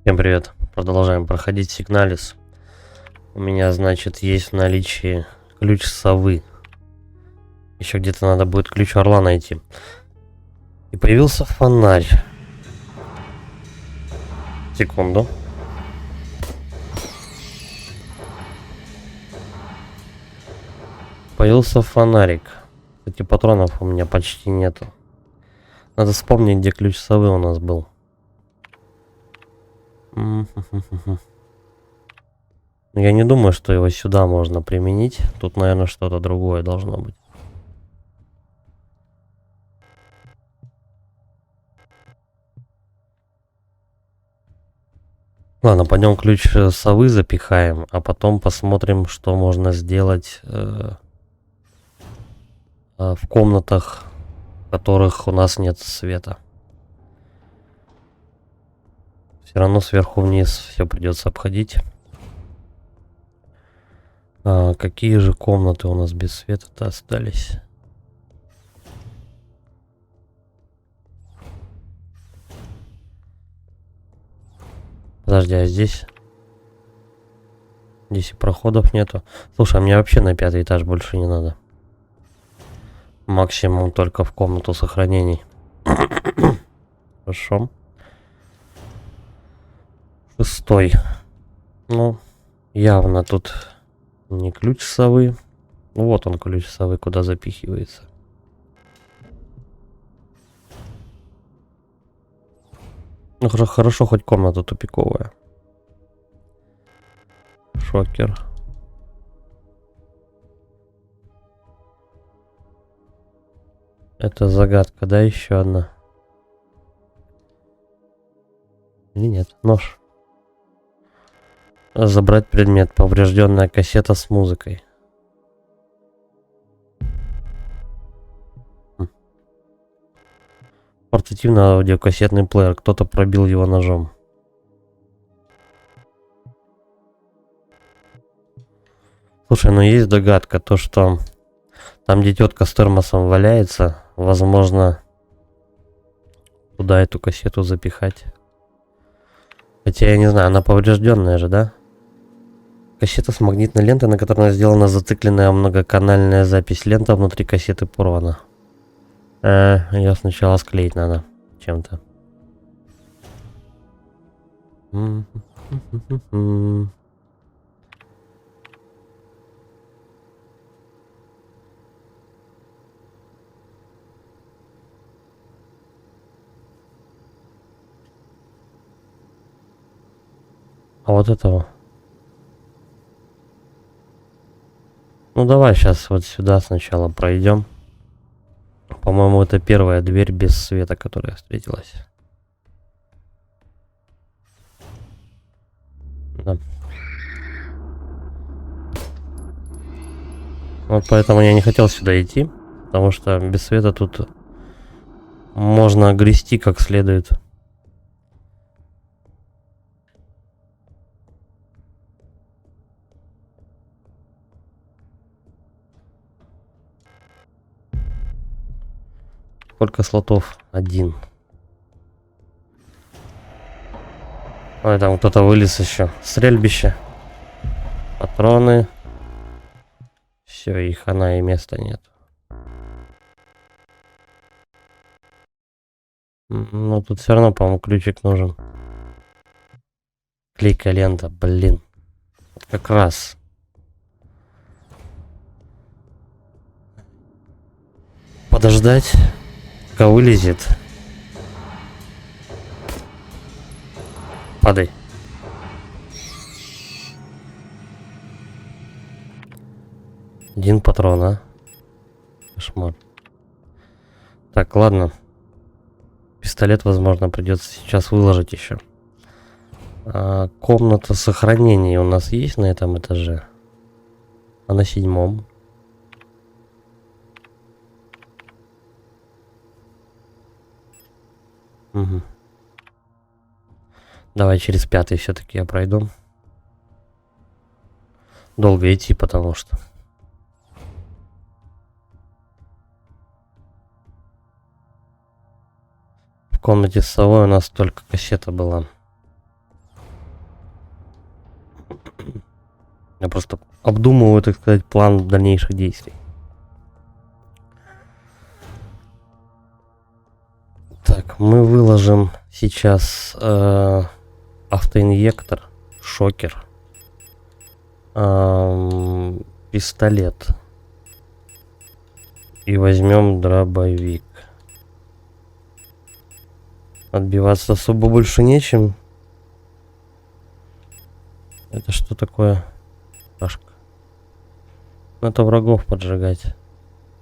Всем привет. Продолжаем проходить Сигналис. У меня, значит, есть в наличии ключ совы. Еще где-то надо будет ключ орла найти. И появился фонарь. Секунду. Появился фонарик. Кстати, патронов у меня почти нету. Надо вспомнить, где ключ совы у нас был. Я не думаю, что его сюда можно применить. Тут, наверное, что-то другое должно быть. Ладно, пойдем ключ совы запихаем, а потом посмотрим, что можно сделать в комнатах, в которых у нас нет света. Все равно сверху вниз все придется обходить. Какие же комнаты у нас без света-то остались? Подожди, а здесь? Здесь и проходов нету. Слушай, а мне вообще на 5-й этаж больше не надо. Максимум только в комнату сохранений. Хорошо. 6-й. Ну, явно тут не ключ совы. Вот он, ключ совы, куда запихивается. Ну, хорошо, хоть комната тупиковая. Шокер. Это загадка, да, еще одна? Или нет? Нож. Забрать предмет. Поврежденная кассета с музыкой. Портативный аудиокассетный плеер. Кто-то пробил его ножом. Слушай, ну есть догадка, то что там, где тетка с термосом валяется, возможно, туда эту кассету запихать. Хотя я не знаю, она поврежденная же, да? Кассета с магнитной лентой, на которой сделана зацикленная многоканальная запись. Лента внутри кассеты порвана. Ее сначала склеить надо чем-то. А вот этого. Ну давай сейчас вот сюда сначала пройдем. По-моему, это первая дверь без света, которая встретилась. Да. Вот поэтому я не хотел сюда идти, потому что без света тут можно грести как следует. Сколько слотов? 1. Ой, там кто-то вылез еще. Стрельбище. Патроны. Все, их она и места нет. Ну, тут все равно, по-моему, ключик нужен. Клейкая лента, блин. Как раз. Подождать, пока вылезет. Падай. Один патрон, а? Кошмар. Так, ладно. Пистолет, возможно, придется сейчас выложить еще. Комната сохранения у нас есть на этом этаже? А на 7-м? Угу. Давай через 5-й все-таки я пройду. Долго идти, потому что... В комнате с совой у нас только кассета была. просто обдумываю, так сказать, план дальнейших действий. Так, мы выложим сейчас автоинъектор, шокер, пистолет и возьмем дробовик. Отбиваться особо больше нечем. Это что такое? Пашка. Это врагов поджигать,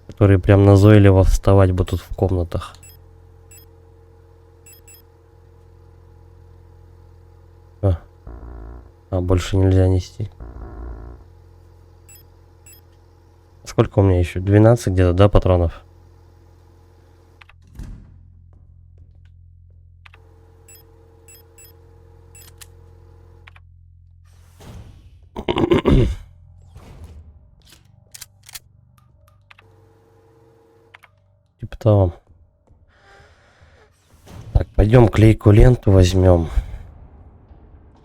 которые прям назойливо вставать будут в комнатах. Больше нельзя нести. Сколько у меня еще? 12 где-то, да, патронов? Типа того. Так, пойдем клейкую ленту возьмем.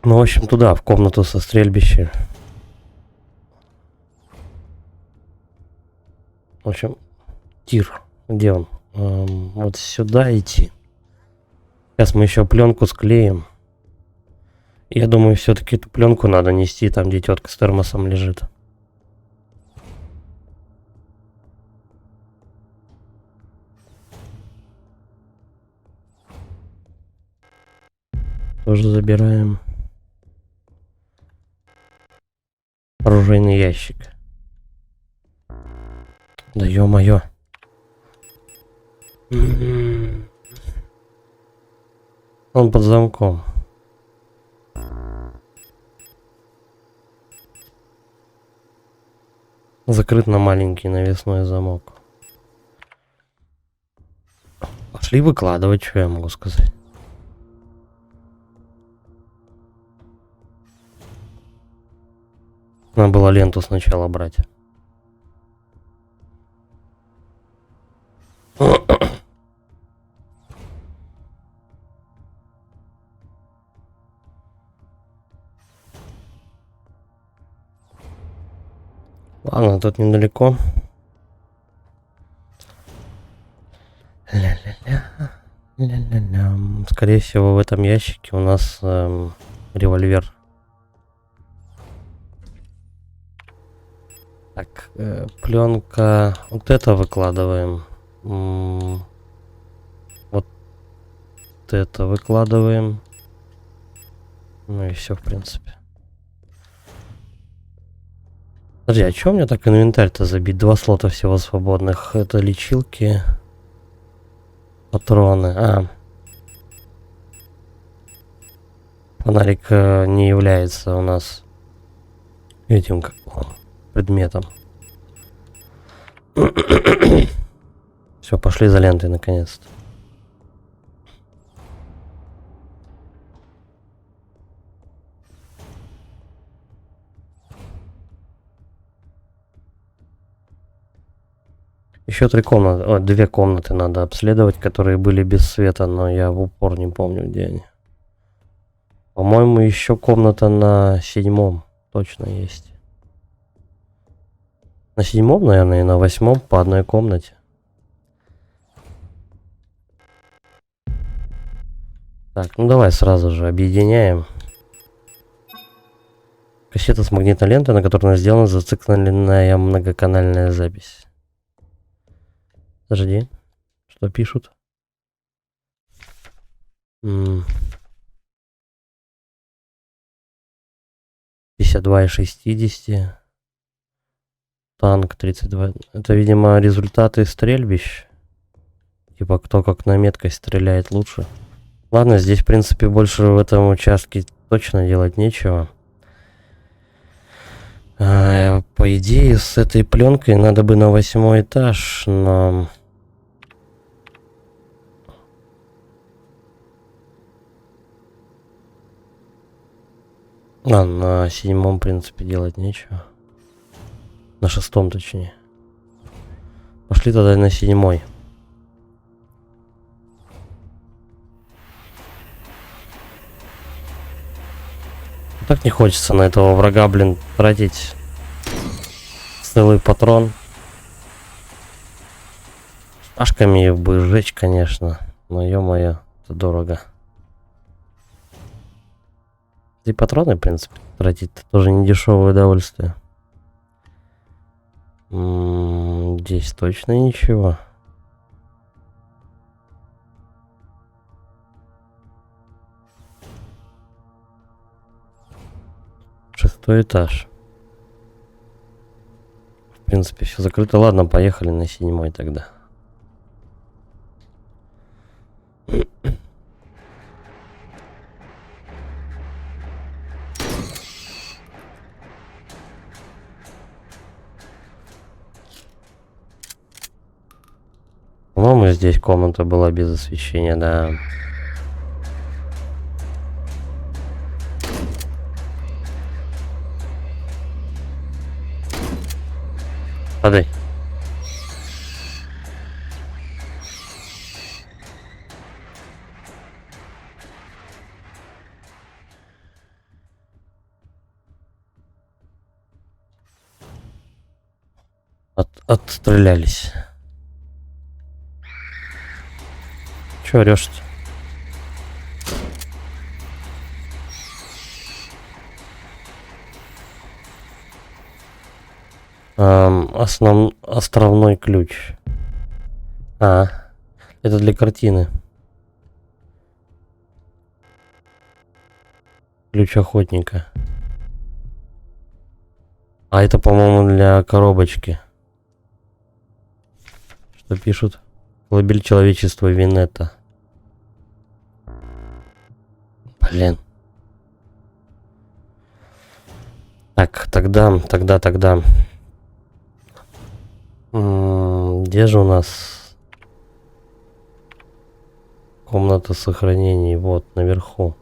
Ну, в общем, туда, в комнату со стрельбищем. В общем, тир. Где он? Вот сюда идти. Сейчас мы еще пленку склеим. Я думаю, все-таки эту пленку надо нести там, где тетка с термосом лежит. Тоже забираем. Оружейный ящик. Да ё-моё. Он под замком. Закрыт на маленький навесной замок. Пошли выкладывать, что я могу сказать. Надо было ленту сначала брать. Ладно, тут недалеко. Ля-ля-ля. Скорее всего, в этом ящике у нас револьвер. Так, пленка. Вот это выкладываем. Вот это выкладываем. Ну и все, в принципе. Подожди, а чё у меня так инвентарь-то забит? 2 слота всего свободных. Это лечилки. Патроны. Фонарик не является у нас этим как предметом. Все, пошли за лентой наконец-то. Еще 2 комнаты надо обследовать, которые были без света, но я в упор не помню, где они. По-моему, еще комната на 7-м точно есть. На 7-м, наверное, и на 8-м по одной комнате. Так, ну давай сразу же объединяем. Кассета с магнитной лентой, на которой сделана зацикленная многоканальная запись. Подожди, что пишут? 52 из 60. Танк 32. Это, видимо, результаты стрельбищ. Типа, кто как на меткость стреляет лучше. Ладно, здесь, в принципе, больше в этом участке точно делать нечего. По идее, с этой пленкой надо бы на 8-й этаж, но... на 7-м, в принципе, делать нечего. На 6-м, точнее. Пошли тогда на 7-й. Так не хочется на этого врага, блин, тратить целый патрон. Ашками бы сжечь, конечно. Но ё-моё, это дорого. И патроны, в принципе, тратить тоже не дешевое удовольствие. Здесь точно ничего. Шестой этаж. В принципе, все закрыто. Ладно, поехали на 7 тогда. По-моему, здесь комната была без освещения, да. Падай. Отстрелялись. Чё орёшь-то? Островной ключ. Это для картины. Ключ охотника. А это, по-моему, для коробочки. Что пишут? Колыбель человечества Винетта. Блин. Так, тогда. Где же у нас комната сохранений? Вот, наверху.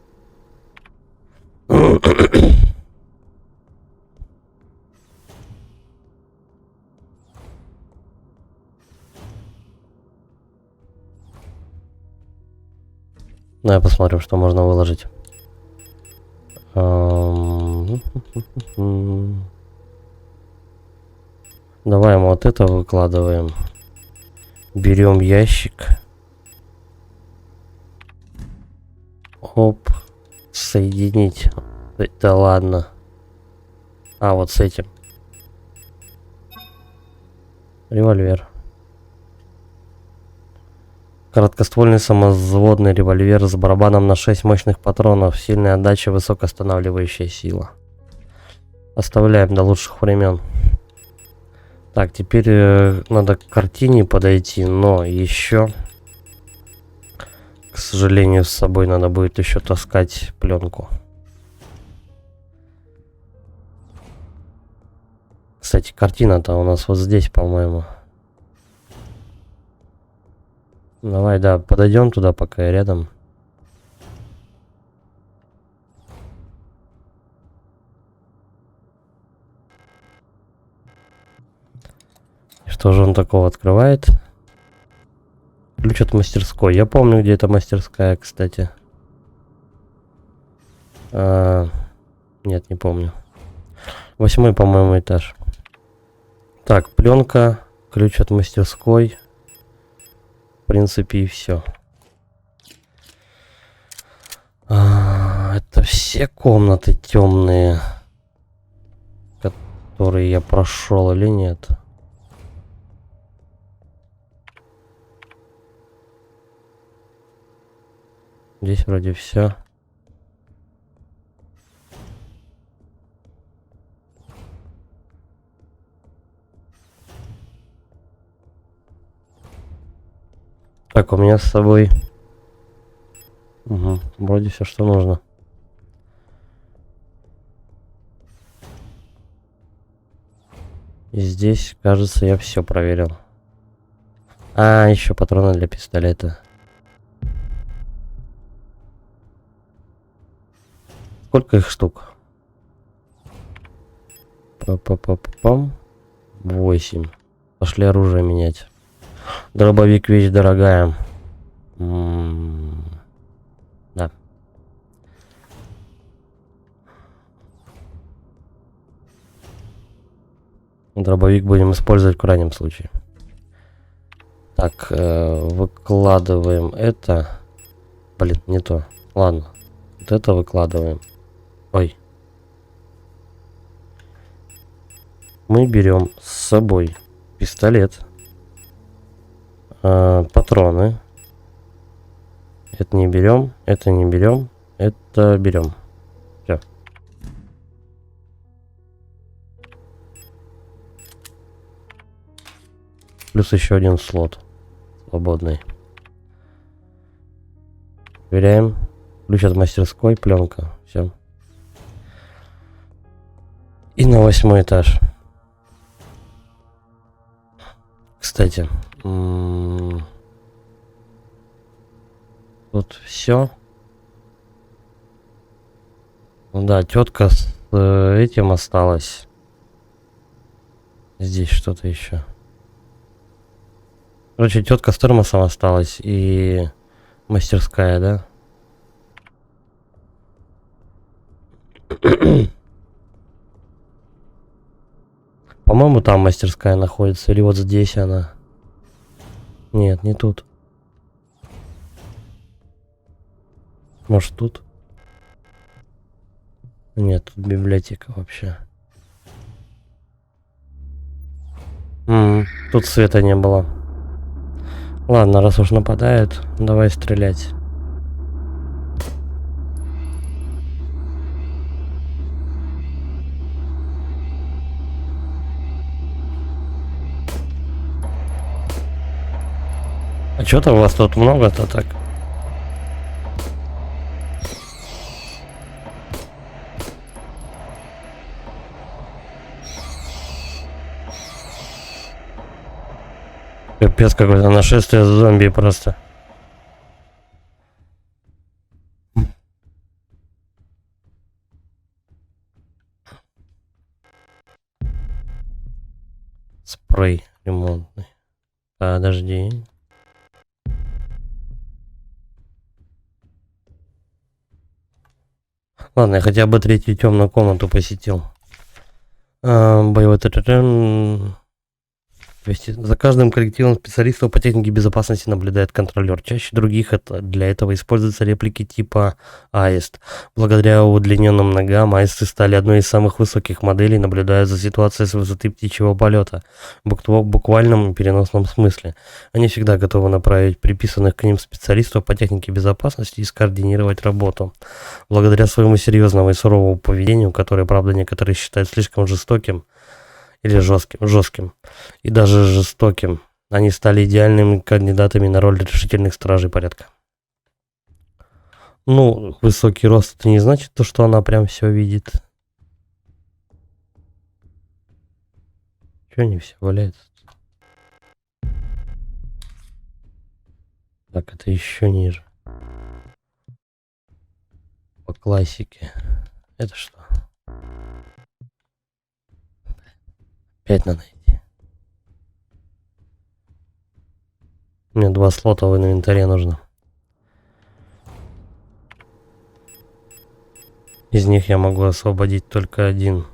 Давай посмотрим, что можно выложить. Давай мы вот это выкладываем. Берем ящик. Оп. Соединить. Да ладно. Вот с этим. Револьвер. Короткоствольный самозводный револьвер с барабаном на 6 мощных патронов. Сильная отдача, высокоостанавливающая сила. Оставляем до лучших времен. Так, теперь надо к картине подойти, но еще, к сожалению, с собой надо будет еще таскать пленку. Кстати, картина-то у нас вот здесь, по-моему. Давай, да, подойдем туда, пока я рядом. Что же он такого открывает? Ключ от мастерской. Я помню, где эта мастерская, кстати. Нет, не помню. 8-й, по-моему, этаж. Так, пленка, ключ от мастерской. В принципе, и все. Это все комнаты темные, которые я прошел или нет? Здесь вроде все. Так, у меня с собой... вроде все, что нужно. И здесь, кажется, я все проверил. Еще патроны для пистолета. Сколько их штук? Па-па-па-пам. 8. Пошли оружие менять. Дробовик вещь дорогая. Да. Дробовик будем использовать в крайнем случае. Так, выкладываем это. Блин, не то. Ладно. Вот это выкладываем. Ой. Мы берем с собой пистолет. Патроны. Это не берем. Это не берем. Это берем. Все. Плюс еще один слот свободный. Проверяем. Ключ от мастерской, пленка. Все. И на 8-й этаж. Кстати, тут все. Да, тетка с этим осталась. Здесь что-то еще. Короче, тетка с термосом осталась и мастерская, да? По-моему, там мастерская находится. Или вот здесь она. Нет, не тут. Может, тут? Нет, тут библиотека вообще. Тут света не было. Ладно, раз уж нападает, давай стрелять. А что-то у вас тут много-то так? Капец, какое-то нашествие зомби просто. Спрей ремонтный. Подожди. Ладно, я хотя бы третью темную комнату посетил. Боевой ТТТ. За каждым коллективом специалистов по технике безопасности наблюдает контролер. Чаще других для этого используются реплики типа аист. Благодаря удлиненным ногам аисты стали одной из самых высоких моделей, наблюдая за ситуацией с высоты птичьего полета. В буквальном и переносном смысле. Они всегда готовы направить приписанных к ним специалистов по технике безопасности и скоординировать работу. Благодаря своему серьезному и суровому поведению, которое, правда, некоторые считают слишком жестоким, или жестким, и даже жестоким, они стали идеальными кандидатами на роль решительных стражей порядка. Ну, высокий рост это не значит то, что она прям все видит. Че они все валяются? Так, это еще ниже. По классике. Это что? Опять надо идти. Мне 2 слота в инвентаре нужно. Из них я могу освободить только один.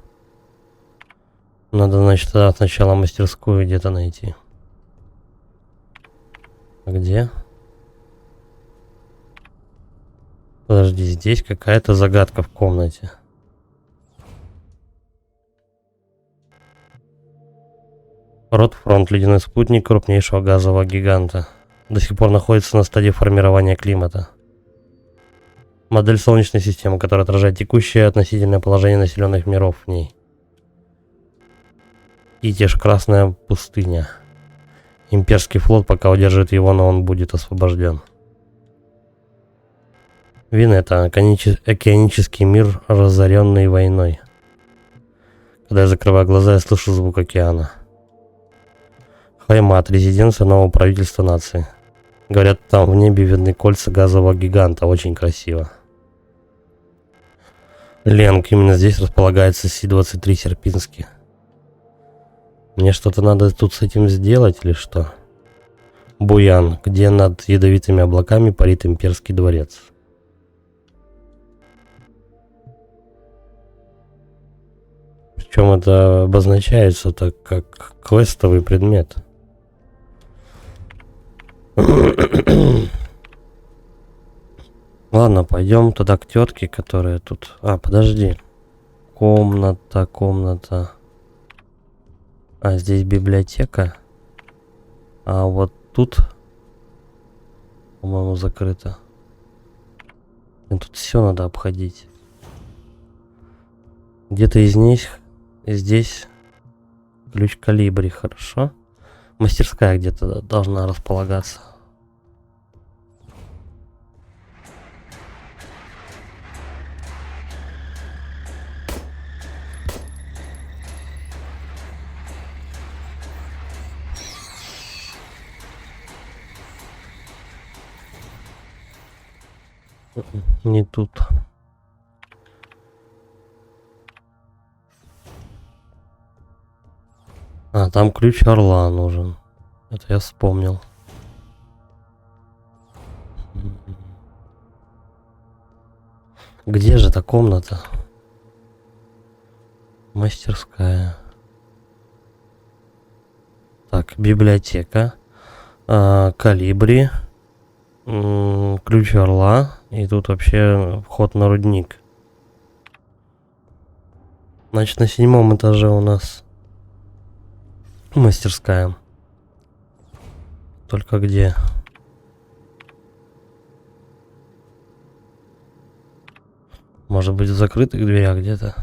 Надо, значит, тогда сначала мастерскую где-то найти. А где? Подожди, здесь какая-то загадка в комнате. Ротфронт, ледяной спутник крупнейшего газового гиганта, до сих пор находится на стадии формирования климата. Модель Солнечной системы, которая отражает текущее относительное положение населенных миров в ней. Итиш, Красная пустыня. Имперский флот пока удерживает его, но он будет освобожден. Винета, океанический мир, разоренный войной. Когда я закрываю глаза, я слышу звук океана. Хаймат, резиденция нового правительства нации. Говорят, там в небе видны кольца газового гиганта. Очень красиво. Ленг, именно здесь располагается Си-23 Серпинский. Мне что-то надо тут с этим сделать или что? Буян, где над ядовитыми облаками парит имперский дворец. Причем это обозначается так как квестовый предмет. Ладно, пойдем туда к тетке, которая тут. А, подожди. Комната. А, здесь библиотека. А вот тут, по-моему, закрыто. Тут все надо обходить. Где-то здесь ключ калибри, хорошо. Мастерская где-то должна располагаться. Не тут. А, там ключ орла нужен. Это я вспомнил. Где же эта комната? Мастерская. Так, библиотека. Калибри. Ключ орла. И тут вообще вход на рудник. Значит, на 7-м этаже у нас мастерская. Только где? Может быть, в закрытых дверях где-то?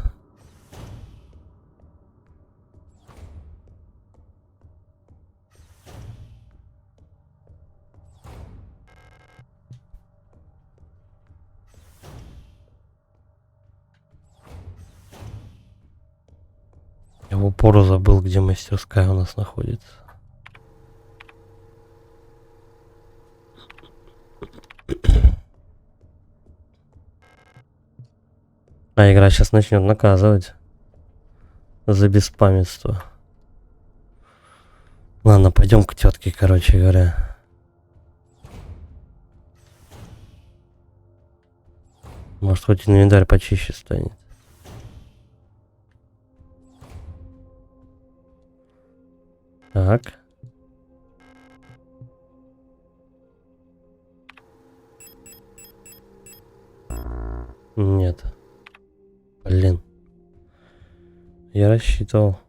Я в упор забыл, где мастерская у нас находится. А игра сейчас начнет наказывать за беспамятство. Ладно, пойдем к тетке, короче говоря. Может, хоть инвентарь почище станет. Так. Нет. Блин. Я рассчитывал.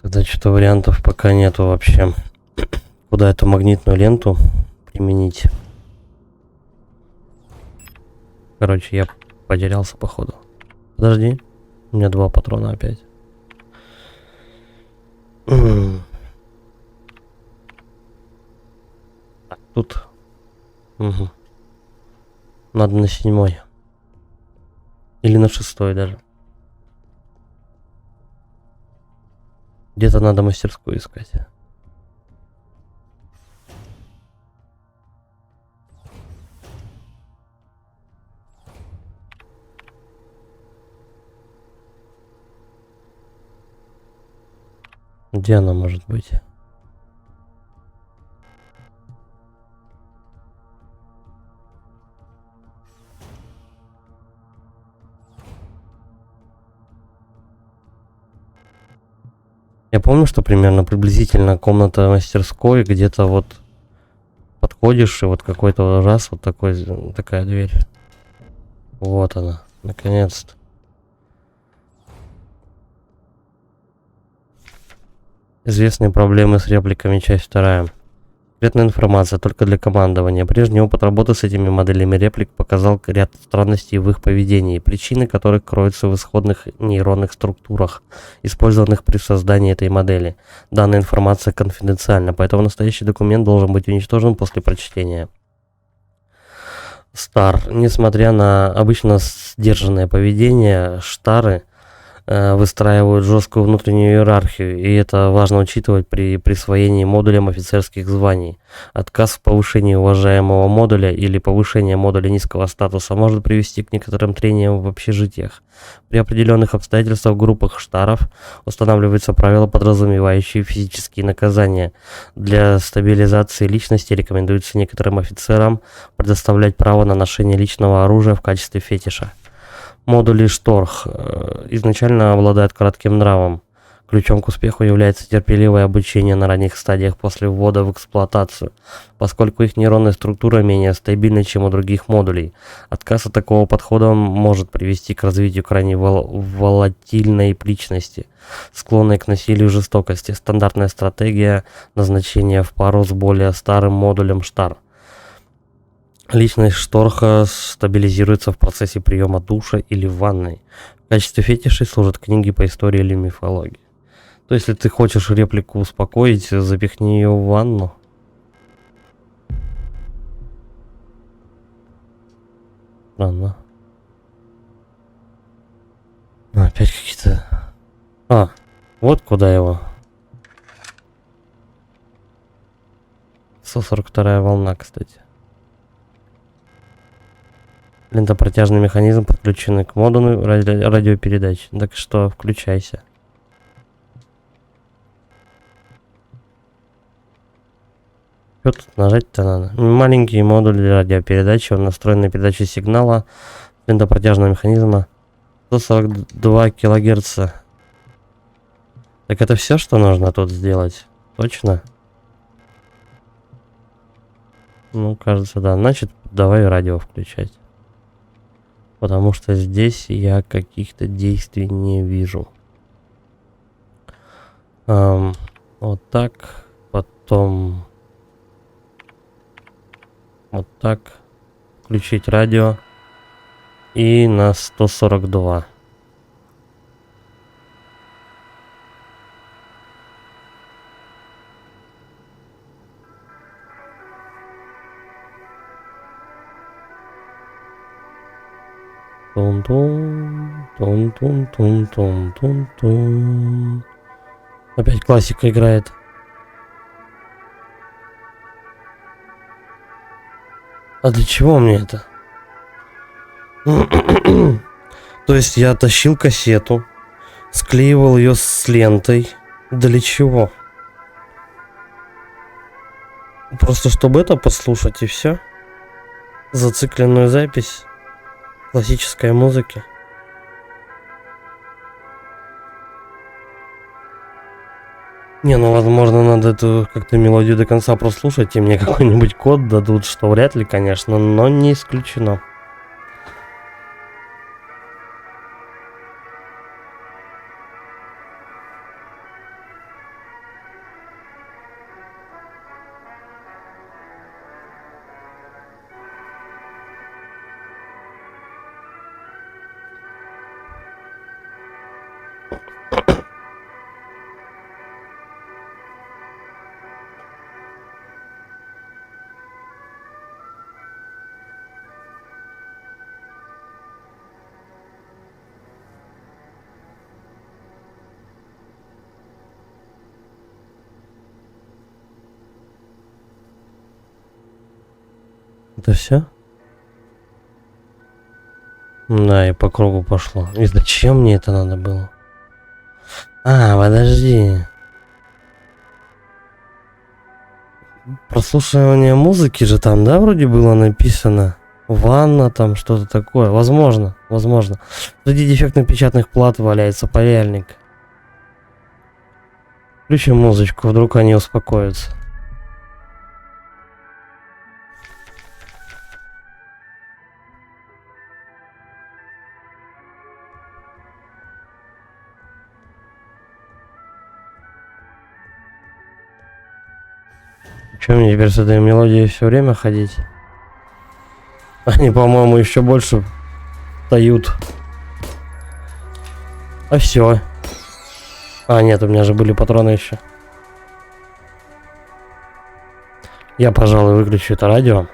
Тогда что-то вариантов пока нету вообще. Куда эту магнитную ленту применить? Короче, я потерялся походу. Подожди. У меня 2 патрона опять. Так, тут. Угу. Надо на 7-й. Или на 6-й даже. Где-то надо мастерскую искать. Где она может быть? Я помню, что примерно приблизительно комната мастерской где-то вот подходишь, и вот какой-то раз вот такая дверь. Вот она, наконец-то. Известные проблемы с репликами, часть 2. Секретная информация только для командования. Прежний опыт работы с этими моделями реплик показал ряд странностей в их поведении, причины которых кроются в исходных нейронных структурах, использованных при создании этой модели. Данная информация конфиденциальна, поэтому настоящий документ должен быть уничтожен после прочтения. Стар. Несмотря на обычно сдержанное поведение, Штары выстраивают жесткую внутреннюю иерархию, и это важно учитывать при присвоении модулям офицерских званий. Отказ в повышении уважаемого модуля или повышение модуля низкого статуса может привести к некоторым трениям в общежитиях. При определенных обстоятельствах в группах штаров устанавливаются правила, подразумевающие физические наказания. Для стабилизации личности рекомендуется некоторым офицерам предоставлять право на ношение личного оружия в качестве фетиша. Модули Шторх изначально обладают кратким нравом. Ключом к успеху является терпеливое обучение на ранних стадиях после ввода в эксплуатацию, поскольку их нейронная структура менее стабильна, чем у других модулей. Отказ от такого подхода может привести к развитию крайне волатильной личности, склонной к насилию и жестокости. Стандартная стратегия назначения в пару с более старым модулем Штар. Личность Шторха стабилизируется в процессе приема душа или в ванной. В качестве фетишей служат книги по истории или мифологии. То есть, если ты хочешь реплику успокоить, запихни ее в ванну. Странно. Опять какие-то... вот куда его. 142-я волна, кстати. Лентопротяжный механизм, подключенный к модулю радиопередач. Так что включайся. Что тут нажать-то надо? Маленький модуль для радиопередачи. Он настроен на передачу сигнала лентопротяжного механизма 142 килогерца. Так это все, что нужно тут сделать? Точно? Ну, кажется, да. Значит, давай радио включать. Потому что здесь я каких-то действий не вижу. Вот так. Потом... Вот так. Включить радио. И на 142. Тун-тун, тун-тун-тун-тун-тун-тун. Опять классика играет. А для чего мне это? То есть я тащил кассету, склеивал ее с лентой. Для чего? Просто чтобы это послушать и все. Зацикленную запись классической музыки. Не, ну возможно надо эту как-то мелодию до конца прослушать, и мне какой-нибудь код дадут, что вряд ли, конечно, но не исключено. Это все? Да, и по кругу пошло. И зачем мне это надо было? Подожди. Прослушивание музыки же там, да, вроде было написано? Ванна там, что-то такое. Возможно. Среди дефектно-печатных плат валяется паяльник. Включим музычку, вдруг они успокоятся. Че мне теперь с этой мелодией все время ходить? Они, по-моему, еще больше дают. А все. Нет, у меня же были патроны еще. Я, пожалуй, выключу это радио.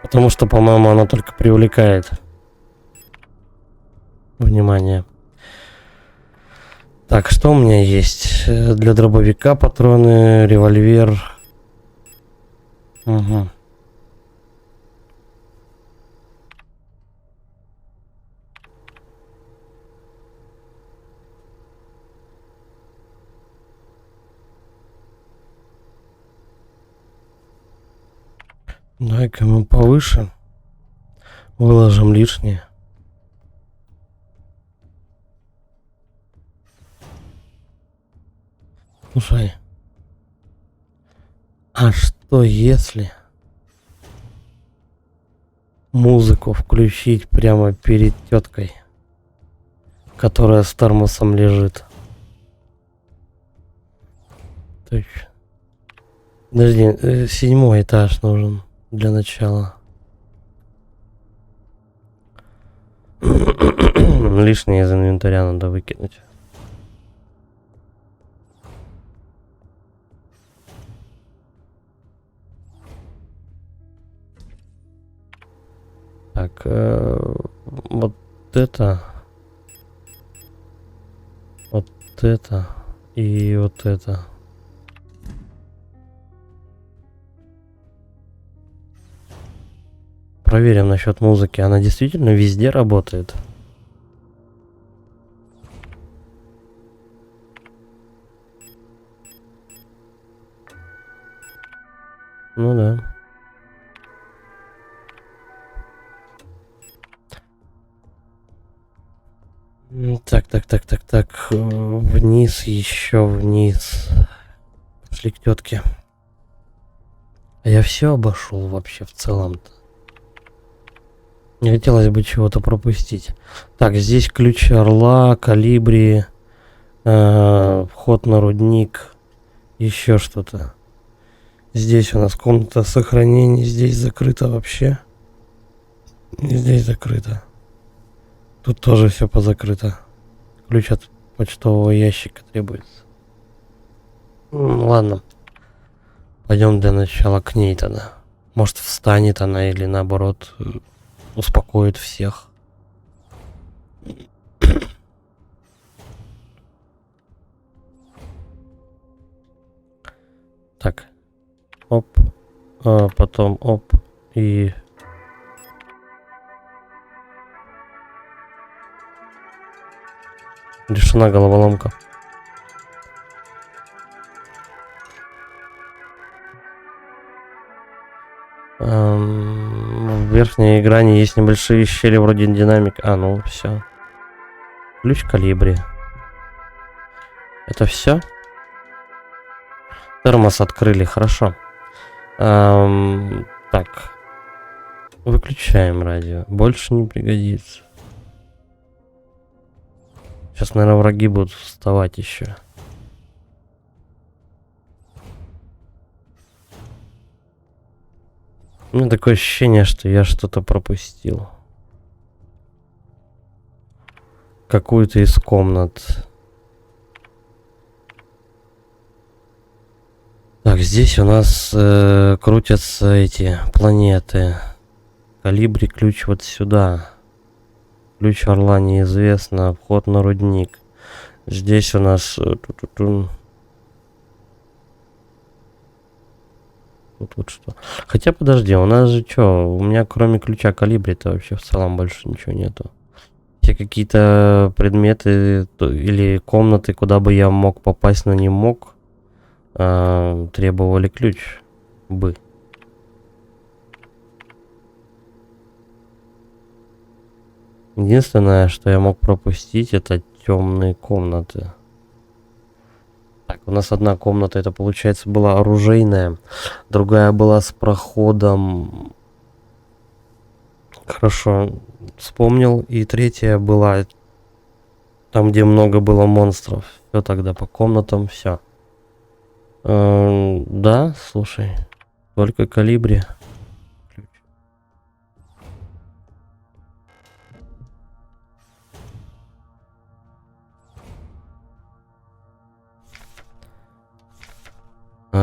Потому что, по-моему, оно только привлекает внимание. Так, что у меня есть? Для дробовика патроны, револьвер. Угу. Давай-ка мы повыше выложим лишнее. Слушай, а что если музыку включить прямо перед теткой, которая с термосом лежит? Точно. Подожди, 7-й этаж нужен для начала. Лишнее из инвентаря надо выкинуть. Так, вот это, вот это и вот это. Проверим насчет музыки. Она действительно везде работает. Ну да. Так. Вниз, еще вниз. Пошли к тетке. А я все обошел вообще в целом-то. Не хотелось бы чего-то пропустить. Так, здесь ключ орла, калибри, вход на рудник, еще что-то. Здесь у нас комната сохранения, здесь закрыто вообще. И здесь закрыто. Тут тоже все позакрыто. Ключ от почтового ящика требуется. Ладно. Пойдем для начала к ней тогда. Может, встанет она или наоборот успокоит всех. Так. Оп. Потом оп. И... решена головоломка. В верхней грани есть небольшие щели вроде динамик. А, ну все. Ключ калибри. Это все? Термос открыли, хорошо. Так. Выключаем радио. Больше не пригодится. Сейчас, наверное, враги будут вставать еще. У меня такое ощущение, что я что-то пропустил. Какую-то из комнат. Так, здесь у нас крутятся эти планеты. Калибри, ключ вот сюда. Ключ орла неизвестно. Вход на рудник. Здесь у нас... Тут вот что. Хотя подожди, у нас же что? У меня кроме ключа калибри-то вообще в целом больше ничего нету. Все какие-то предметы или комнаты, куда бы я мог попасть, но не мог, требовали ключ бы. Единственное, что я мог пропустить, это темные комнаты. Так, у нас одна комната, это получается была оружейная, другая была с проходом. Хорошо, вспомнил. И третья была там, где много было монстров. Все тогда по комнатам, все. Да, слушай, только калибри.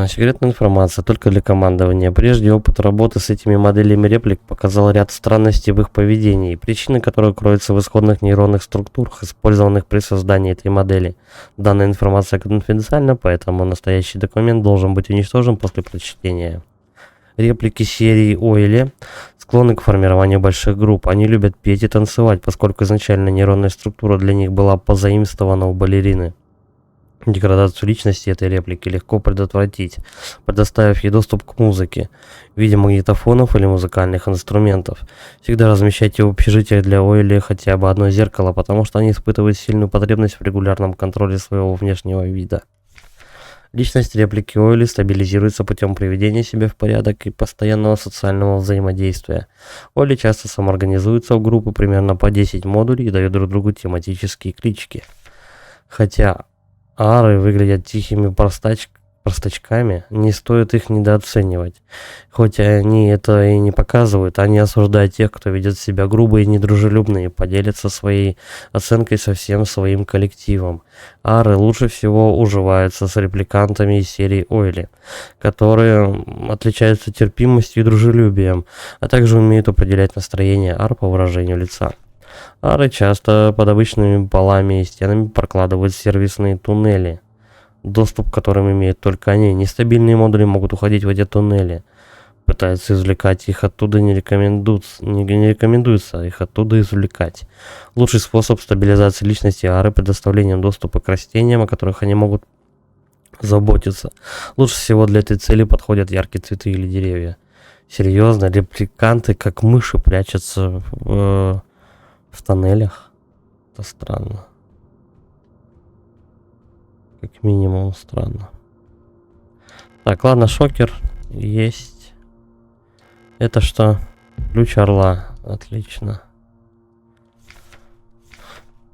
Секретная информация только для командования. Прежде опыт работы с этими моделями реплик показал ряд странностей в их поведении, причины которых кроются в исходных нейронных структурах, использованных при создании этой модели. Данная информация конфиденциальна, поэтому настоящий документ должен быть уничтожен после прочтения. Реплики серии Ойли склонны к формированию больших групп. Они любят петь и танцевать, поскольку изначально нейронная структура для них была позаимствована у балерины. Деградацию личности этой реплики легко предотвратить, предоставив ей доступ к музыке в виде магнитофонов или музыкальных инструментов. Всегда размещайте в общежитиях для Ойли хотя бы одно зеркало, потому что они испытывают сильную потребность в регулярном контроле своего внешнего вида. Личность реплики Ойли стабилизируется путем приведения себя в порядок и постоянного социального взаимодействия. Ойли часто самоорганизуются в группы примерно по 10 модулей и дают друг другу тематические клички. Хотя ары выглядят тихими простачками, не стоит их недооценивать. Хоть они это и не показывают, они осуждают тех, кто ведет себя грубо и недружелюбно и поделятся своей оценкой со всем своим коллективом. Ары лучше всего уживаются с репликантами из серии Ойли, которые отличаются терпимостью и дружелюбием, а также умеют определять настроение ар по выражению лица. Ары часто под обычными полами и стенами прокладывают сервисные туннели, доступ к которым имеют только они. Нестабильные модули могут уходить в эти туннели. Пытаются извлекать их оттуда не рекомендуется их оттуда извлекать. Лучший способ стабилизации личности ары предоставлением доступа к растениям, о которых они могут заботиться. Лучше всего для этой цели подходят яркие цветы или деревья. Серьезно, репликанты как мыши прячутся в тоннелях? Это странно. Как минимум странно. Так, ладно, шокер есть. Это что? Ключ орла. Отлично.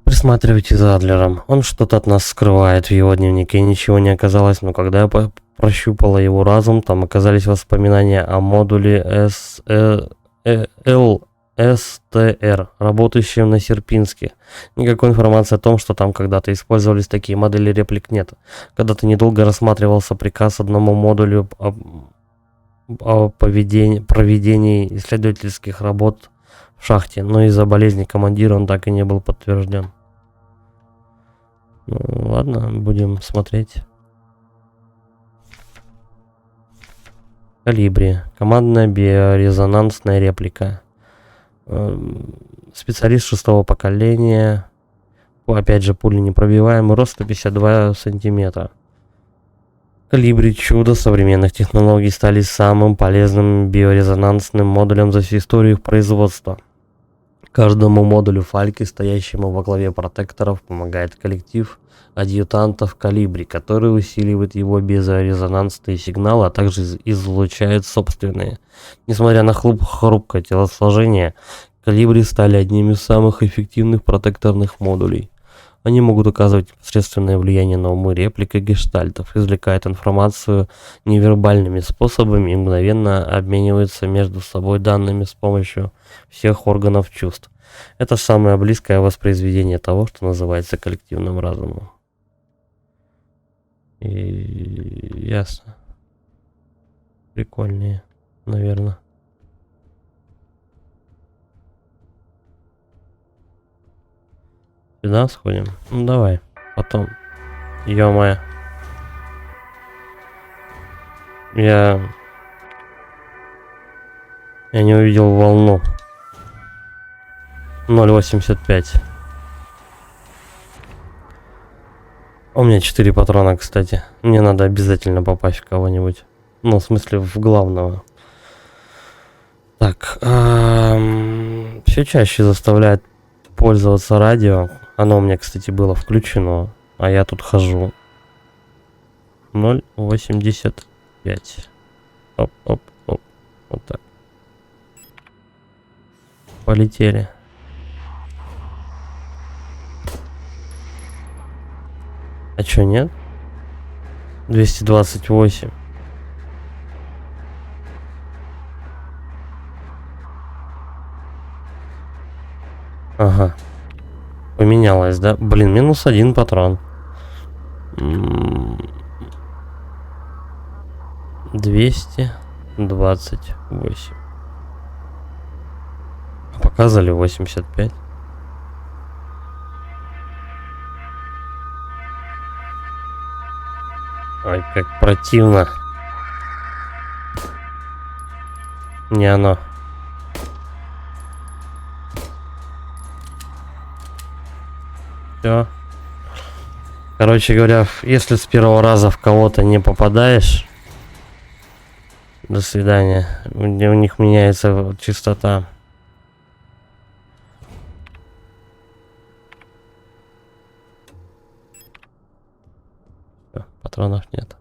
Присматривайте за Адлером. Он что-то от нас скрывает. В его дневнике ничего не оказалось, но когда я прощупала его разум, там оказались воспоминания о модуле СТР, работающем на Серпинске. Никакой информации о том, что там когда-то использовались такие модели реплик, нет. Когда-то недолго рассматривался приказ одному модулю о проведении исследовательских работ в шахте, но из-за болезни командира он так и не был подтвержден. Ну, ладно, будем смотреть. Калибри. Командная биорезонансная реплика. Специалист 6-го поколения. Опять же, пули непробиваемый. Рост 152 сантиметра. Калибри, чудо современных технологий, стали самым полезным биорезонансным модулем за всю историю их производства. Каждому модулю Фальки, стоящему во главе протекторов, помогает коллектив адъютантов Калибри, который усиливает его биорезонансные сигналы, а также излучает собственные. Несмотря на хрупкое телосложение, Калибри стали одним из самых эффективных протекторных модулей. Они могут оказывать непосредственное влияние на умы реплик и гештальтов, извлекают информацию невербальными способами и мгновенно обмениваются между собой данными с помощью всех органов чувств. Это самое близкое воспроизведение того, что называется коллективным разумом. И ясно. Прикольнее, наверное. Сюда сходим? Ну давай, потом. Ё-моё. Я не увидел волну. 0.85. У меня 4 патрона, кстати. Мне надо обязательно попасть в кого-нибудь. Ну, в смысле, в главного. Так. Все чаще заставляет пользоваться радио. Оно у меня, кстати, было включено. А я тут хожу. 0.85. Оп. Вот так. Полетели. А чё, нет? 228. Ага. Поменялось, да? Блин, -1 патрон. 228. Показывали 85. Ой, как противно. Не оно. Все. Короче говоря, если с первого раза в кого-то не попадаешь, до свидания. У них меняется частота. Всё, патронов нет.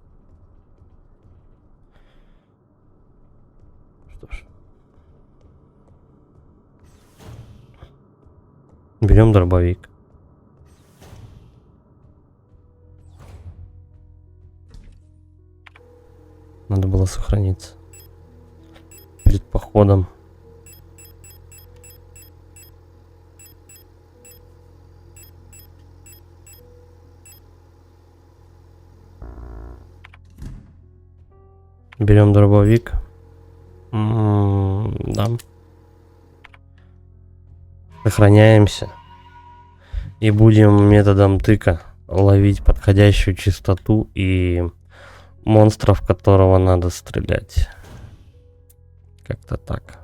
Что ж. Берем дробовик. Надо было сохраниться перед походом. Берем дробовик. Да. Сохраняемся. И будем методом тыка ловить подходящую частоту и монстров, которого надо стрелять. Как-то так.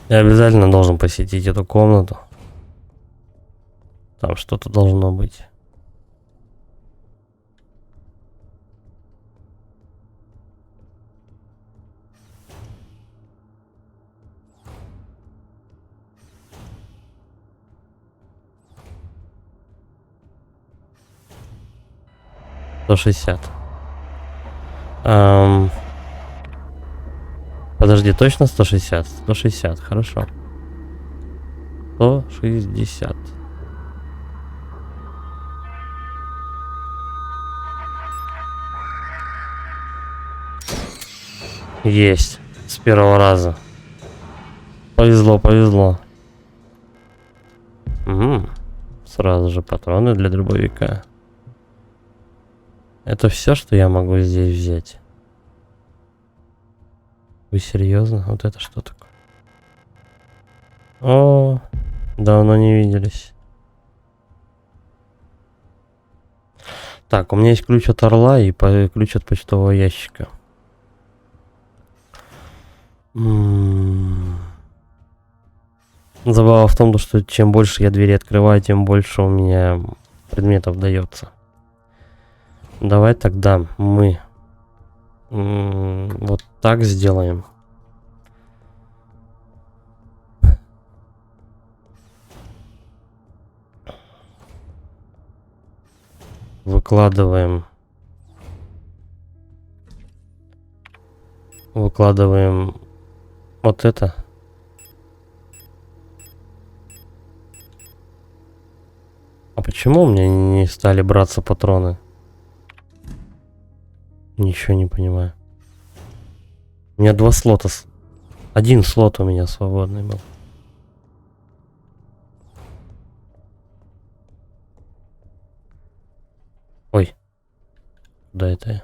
Я обязательно должен посетить эту комнату. Там что-то должно быть. $160. Подожди, точно 160? 160, хорошо. 160. Есть. С первого раза. Повезло, повезло. Сразу же патроны для дробовика. Это все, что я могу здесь взять? Вы серьезно? Вот это что такое? О, давно не виделись. Так, у меня есть ключ от орла и ключ от почтового ящика. Забава в том, что чем больше я двери открываю, тем больше у меня предметов дается. Давай тогда мы вот так сделаем. Выкладываем вот это. А почему у меня не стали браться патроны? Ничего не понимаю. У меня 2 слота. Один слот у меня свободный был. Ой. Куда это я?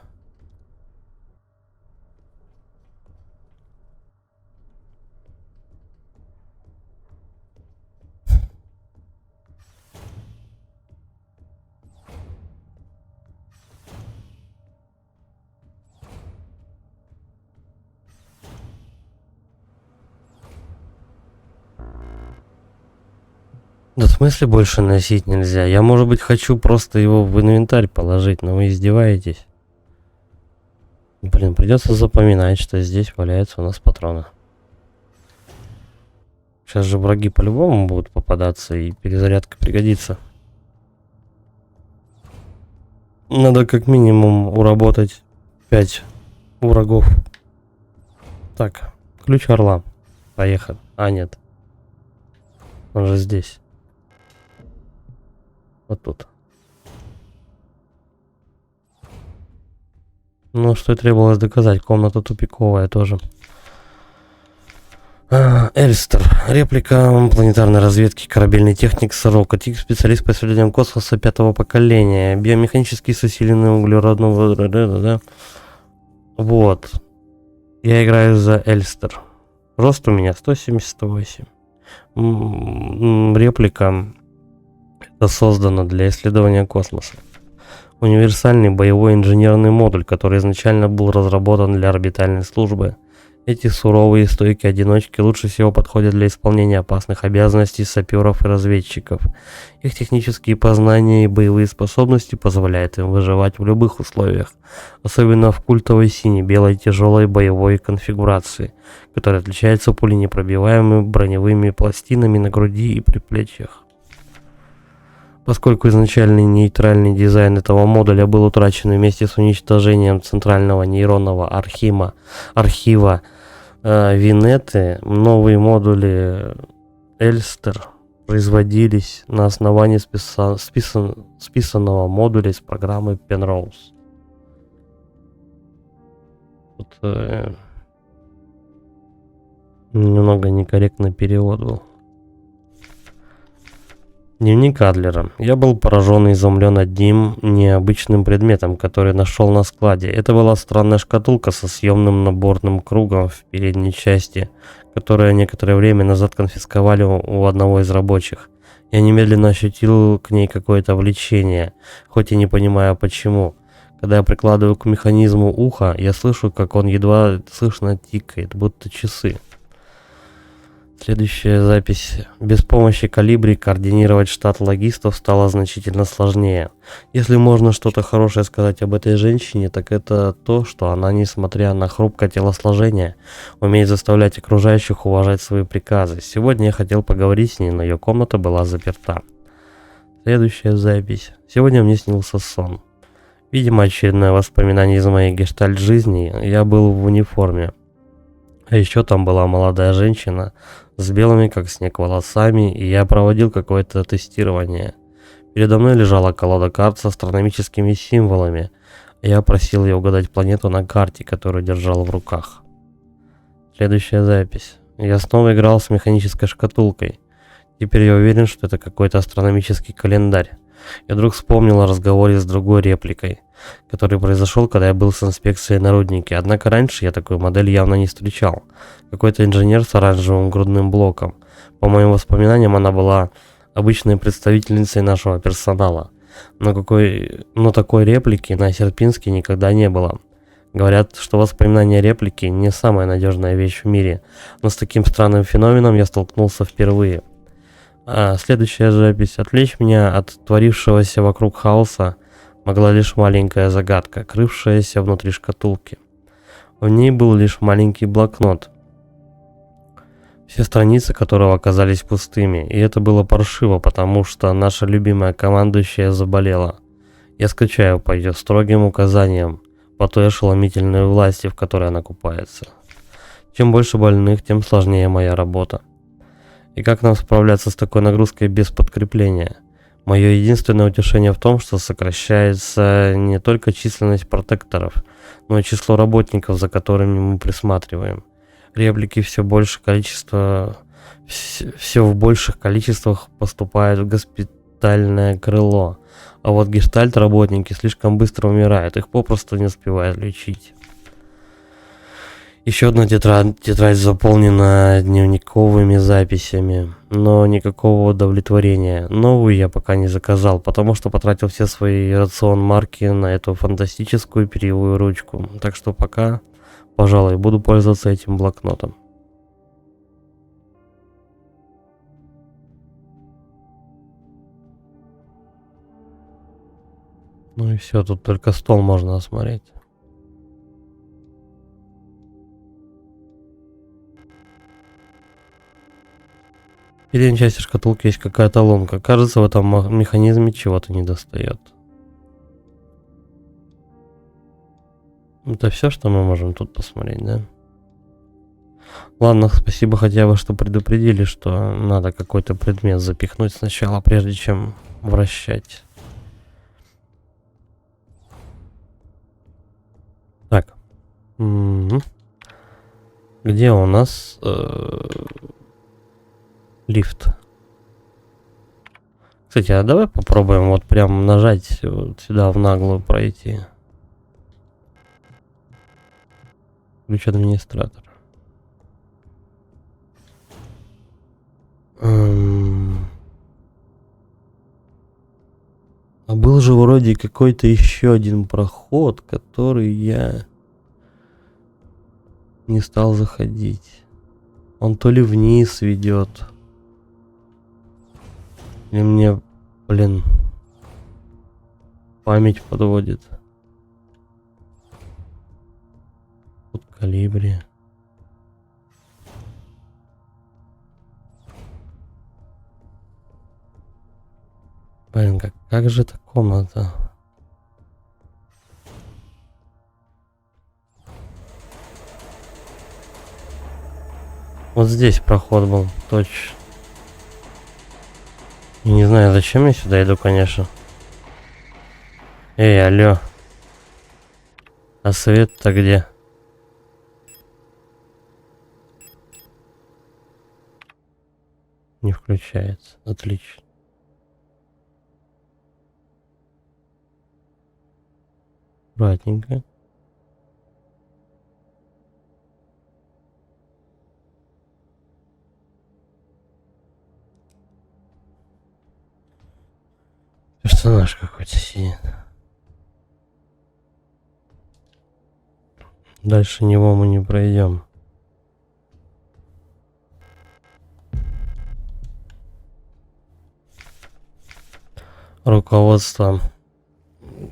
Да в смысле больше носить нельзя? Я, может быть, хочу просто его в инвентарь положить, но вы издеваетесь. Блин, придется запоминать, что здесь валяются у нас патроны. Сейчас же враги по-любому будут попадаться, и перезарядка пригодится. Надо как минимум уработать 5 врагов. Так, ключ орла. Поехали. А, нет. Он же здесь. Вот тут. Ну, что и требовалось доказать. Комната тупиковая тоже. Эльстер. Реплика планетарной разведки. Корабельный техник Сорока. Тик, специалист по исследованиям космоса 5-го поколения. Биомеханический с усиленным углеродным... Вот. Я играю за Эльстер. Рост у меня 178. Реплика это создана для исследования космоса. Универсальный боевой инженерный модуль, который изначально был разработан для орбитальной службы. Эти суровые и стойкие одиночки лучше всего подходят для исполнения опасных обязанностей саперов и разведчиков. Их технические познания и боевые способности позволяют им выживать в любых условиях, особенно в культовой сине-белой тяжелой боевой конфигурации, которая отличается пуленепробиваемыми броневыми пластинами на груди и предплечьях. Поскольку изначальный нейтральный дизайн этого модуля был утрачен вместе с уничтожением центрального нейронного архива Винеты, новые модули Эльстер производились на основании списанного модуля из программы Penrose. Тут немного некорректный перевод был. Дневник Адлера. Я был поражен и изумлен одним необычным предметом, который нашел на складе. Это была странная шкатулка со съемным наборным кругом в передней части, которую некоторое время назад конфисковали у одного из рабочих. Я немедленно ощутил к ней какое-то влечение, хоть и не понимаю почему. Когда я прикладываю к механизму ухо, я слышу, как он едва слышно тикает, будто часы. Следующая запись. Без помощи Колибри координировать штат логистов стало значительно сложнее. Если можно что-то хорошее сказать об этой женщине, так это то, что она, несмотря на хрупкое телосложение, умеет заставлять окружающих уважать свои приказы. Сегодня я хотел поговорить с ней, но ее комната была заперта. Следующая запись. Сегодня мне снился сон. Видимо, очередное воспоминание из моей гештальт-жизни. Я был в униформе. А еще там была молодая женщина с белыми как снег волосами, и я проводил какое-то тестирование. Передо мной лежала колода карт с астрономическими символами. Я просил ее угадать планету на карте, которую держал в руках. Следующая запись. Я снова играл с механической шкатулкой. Теперь я уверен, что это какой-то астрономический календарь. Я вдруг вспомнил о разговоре с другой репликой, который произошел, когда я был с инспекцией на руднике. Однако раньше я такую модель явно не встречал. Какой-то инженер с оранжевым грудным блоком. По моим воспоминаниям, она была обычной представительницей нашего персонала. Но такой реплики на Серпинске никогда не было. Говорят, что воспоминания реплики не самая надежная вещь в мире, но с таким странным феноменом я столкнулся впервые. Следующая запись. Отвлечь меня от творившегося вокруг хаоса могла лишь маленькая загадка, крывшаяся внутри шкатулки. В ней был лишь маленький блокнот, все страницы которого оказались пустыми, и это было паршиво, потому что наша любимая командующая заболела. Я скучаю по ее строгим указаниям, по той ошеломительной власти, в которой она купается. Чем больше больных, тем сложнее моя работа. И как нам справляться с такой нагрузкой без подкрепления? Мое единственное утешение в том, что сокращается не только численность протекторов, но и число работников, за которыми мы присматриваем. Реплики все в больших количествах поступают в госпитальное крыло, а вот гештальт-работники слишком быстро умирают, их попросту не успевают лечить. Еще одна тетрадь заполнена дневниковыми записями, но никакого удовлетворения. Новую я пока не заказал, потому что потратил все свои рацион-марки на эту фантастическую перьевую ручку. Так что пока, пожалуй, буду пользоваться этим блокнотом. Ну и все, тут только стол можно осмотреть. В передней части шкатулки есть какая-то ломка. Кажется, в этом механизме чего-то недостает. Это все, что мы можем тут посмотреть, да? Ладно, спасибо хотя бы, что предупредили, что надо какой-то предмет запихнуть сначала, прежде чем вращать. Так. Где у нас лифт? Кстати, а давай попробуем вот прям нажать вот сюда в наглую пройти. Ключ администратора. А был же вроде какой-то еще один проход, который я не стал заходить. Он то ли вниз ведет. Или мне, блин, память подводит. Тут калибри. Блин, как же эта комната? Вот здесь проход был, точно. Не знаю, зачем я сюда иду, конечно. Эй, алло. А свет-то где? Не включается. Отлично. Аккуратненько. Персонаж какой-то сидит. Дальше него мы не пройдем. Руководство.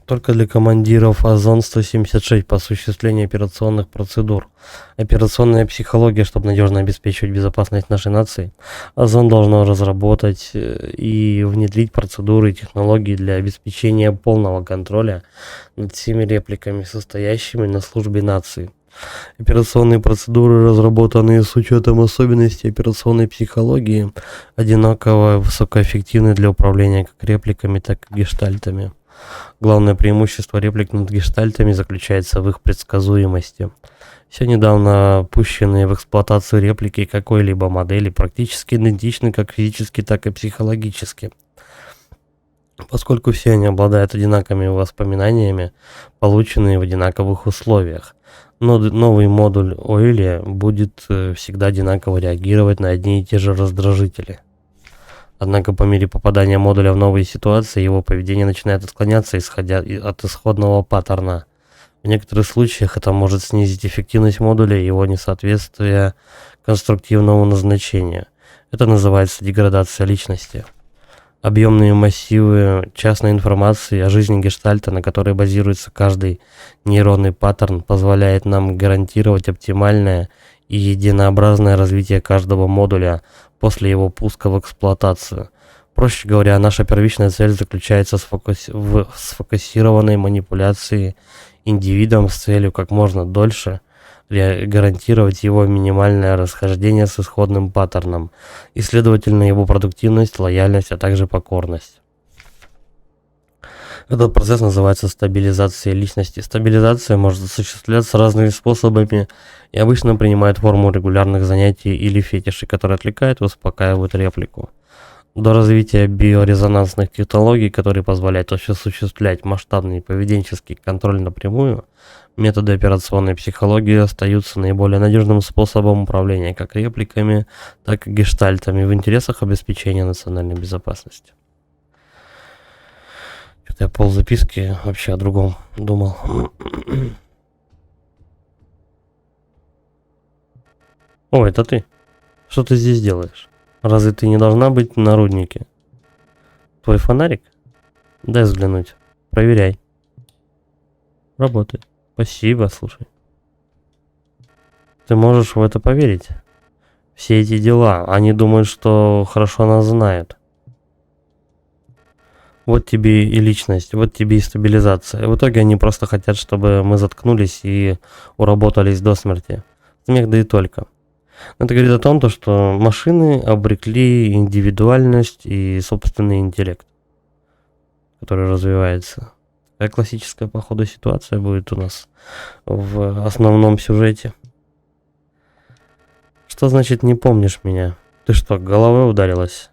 Только для командиров ОЗОН-176 по осуществлению операционных процедур. Операционная психология, чтобы надежно обеспечивать безопасность нашей нации. ОЗОН должно разработать и внедрить процедуры и технологии для обеспечения полного контроля над всеми репликами, состоящими на службе нации. Операционные процедуры, разработанные с учетом особенностей операционной психологии, одинаково высокоэффективны для управления как репликами, так и гештальтами. Главное преимущество реплик над гештальтами заключается в их предсказуемости. Все недавно пущенные в эксплуатацию реплики какой-либо модели практически идентичны как физически, так и психологически, поскольку все они обладают одинаковыми воспоминаниями, полученные в одинаковых условиях. Но новый модуль Ойли будет всегда одинаково реагировать на одни и те же раздражители. Однако по мере попадания модуля в новые ситуации, его поведение начинает отклоняться, исходя от исходного паттерна. В некоторых случаях это может снизить эффективность модуля и его несоответствие конструктивному назначению. Это называется деградация личности. Объемные массивы частной информации о жизни гештальта, на которой базируется каждый нейронный паттерн, позволяет нам гарантировать оптимальное и единообразное развитие каждого модуля после его пуска в эксплуатацию. Проще говоря, наша первичная цель заключается в сфокусированной манипуляции индивидом с целью как можно дольше гарантировать его минимальное расхождение с исходным паттерном и, следовательно, его продуктивность, лояльность, а также покорность. Этот процесс называется стабилизацией личности. Стабилизация может осуществляться разными способами и обычно принимает форму регулярных занятий или фетишей, которые отвлекают и успокаивают реплику. До развития биорезонансных технологий, которые позволяют осуществлять масштабный поведенческий контроль напрямую, методы операционной психологии остаются наиболее надежным способом управления как репликами, так и гештальтами в интересах обеспечения национальной безопасности. Что-то я ползаписки вообще о другом думал. О, это ты? Что ты здесь делаешь? Разве ты не должна быть на руднике? Твой фонарик? Дай взглянуть. Проверяй. Работает. Спасибо, слушай. Ты можешь в это поверить? Все эти дела, они думают, что хорошо нас знают. Вот тебе и личность, вот тебе и стабилизация. В итоге они просто хотят, чтобы мы заткнулись и уработались до смерти. Смех да и только. Это говорит о том, что машины обрекли индивидуальность и собственный интеллект, который развивается. Такая классическая, походу, ситуация будет у нас в основном сюжете. Что значит не помнишь меня? Ты что, головой ударилась?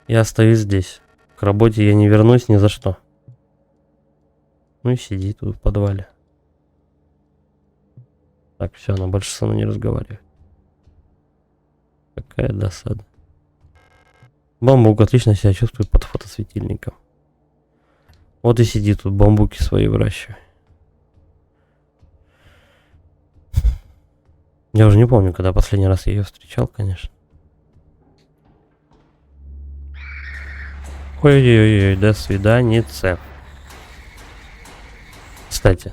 Я остаюсь здесь. К работе я не вернусь ни за что. Ну и сиди тут в подвале. Так, все, она больше со мной не разговаривает. Какая досада. Бамбук отлично себя чувствует под фотосветильником. Вот и сидит тут, бамбуки свои выращивает. Я уже не помню, когда последний раз я ее встречал, конечно. Ой-ой-ой, до свиданица. Кстати,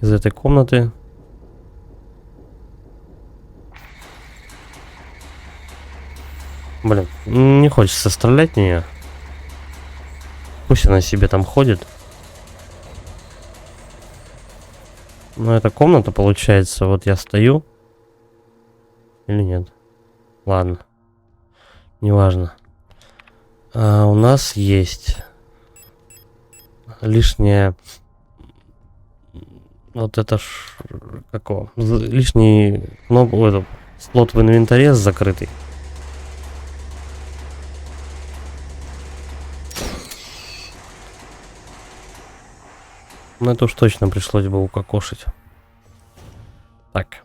из этой комнаты... Блин, не хочется стрелять в нее. Пусть она себе там ходит. Но эта комната, получается, вот я стою. Или нет? Ладно. Неважно. У нас есть лишнее... Вот это ж... Какого? Лишний... слот в инвентаре закрытый. Ну это уж точно пришлось бы укокошить. Так.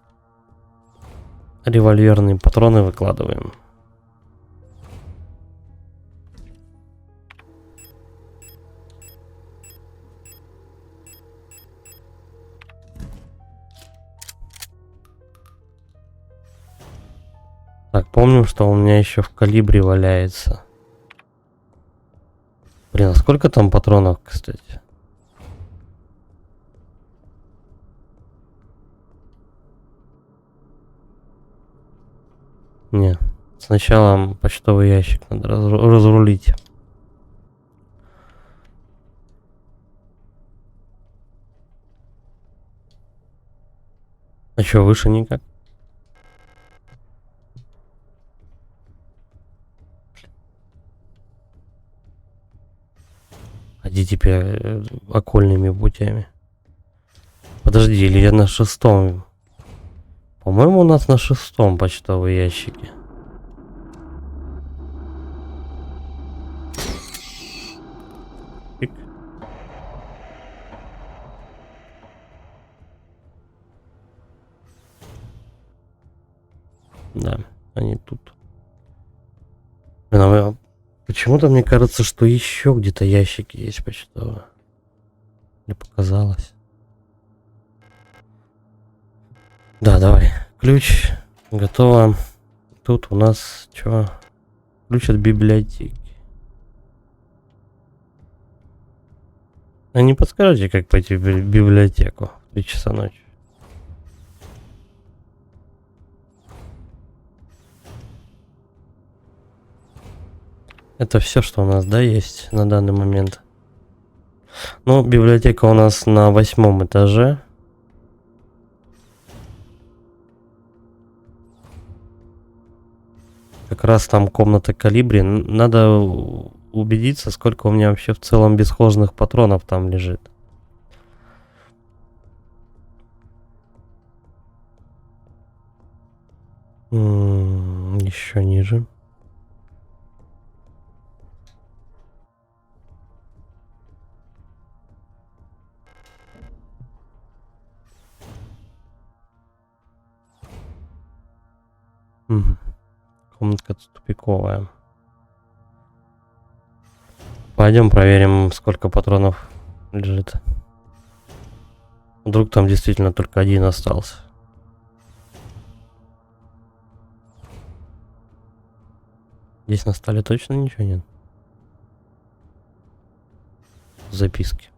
Револьверные патроны выкладываем. Так, помню, что у меня еще в калибре валяется. Блин, а сколько там патронов, кстати? Не, сначала почтовый ящик надо разрулить. А что, выше никак? Ходи теперь окольными путями. Подожди, или я на 6-м? По-моему, у нас на 6-м почтовые ящики. Пик. Да, они тут. Почему-то мне кажется, что еще где-то ящики есть почтовые. Мне показалось. Да, давай. Ключ. Готово. Тут у нас что? Ключ от библиотеки. А не подскажете, как пойти в библиотеку в 3 часа ночи? Это все, что у нас, да, есть на данный момент. Ну, библиотека у нас на 8-м этаже. Как раз там комната калибри. Надо убедиться, сколько у меня вообще в целом бесхозных патронов там лежит. Еще ниже. Комнатка тупиковая. Пойдем проверим, сколько патронов лежит. Вдруг там действительно только один остался. Здесь на столе точно ничего нет. Записки.